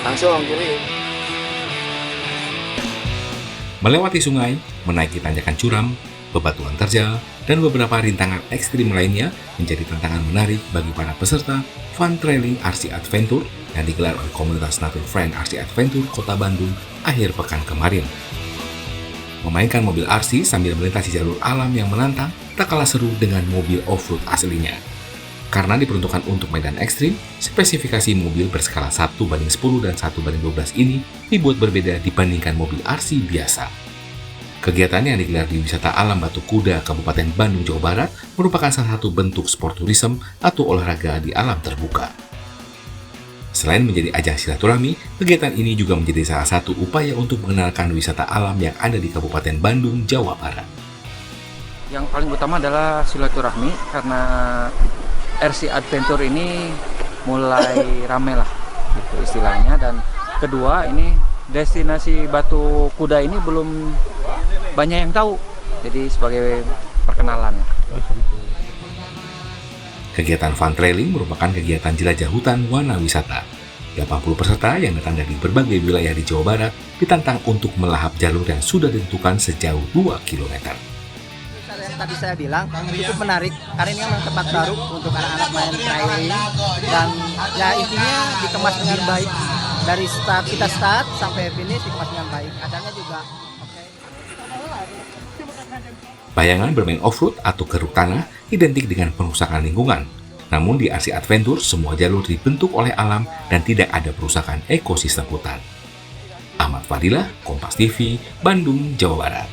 Langsung kiri. Melewati sungai, menaiki tanjakan curam, bebatuan terjal, dan beberapa rintangan ekstrim lainnya menjadi tantangan menarik bagi para peserta Fun Trailing RC Adventure yang digelar oleh komunitas Nature Friend RC Adventure Kota Bandung akhir pekan kemarin. Memainkan mobil RC sambil melintasi jalur alam yang menantang tak kalah seru dengan mobil off-road aslinya. Karena diperuntukkan untuk medan ekstrim, spesifikasi mobil berskala 1:10 dan 1:12 ini dibuat berbeda dibandingkan mobil RC biasa. Kegiatan yang digelar di Wisata Alam Batu Kuda, Kabupaten Bandung, Jawa Barat merupakan salah satu bentuk sport tourism atau olahraga di alam terbuka. Selain menjadi ajang silaturahmi, kegiatan ini juga menjadi salah satu upaya untuk mengenalkan wisata alam yang ada di Kabupaten Bandung, Jawa Barat. Yang paling utama adalah silaturahmi, karena RC Adventure ini mulai rame lah gitu istilahnya, dan kedua ini destinasi Batu Kuda ini belum banyak yang tahu, jadi sebagai perkenalan. Kegiatan Fun Trailing merupakan kegiatan jelajah hutan warna wisata. 80 peserta yang datang dari berbagai wilayah di Jawa Barat ditantang untuk melahap jalur yang sudah ditentukan sejauh 2 km. Yang tadi saya bilang cukup menarik karena ini memang tempat baru untuk anak-anak main trailing, dan ya intinya dikemas dengan baik dari start sampai finish dikemas dengan baik, adanya juga oke. Bayangan bermain off-road atau geruk tanah identik dengan perusakan lingkungan. Namun di RC Adventure semua jalur dibentuk oleh alam dan tidak ada perusakan ekosistem hutan. Ahmad Fadilah, Kompas TV, Bandung, Jawa Barat.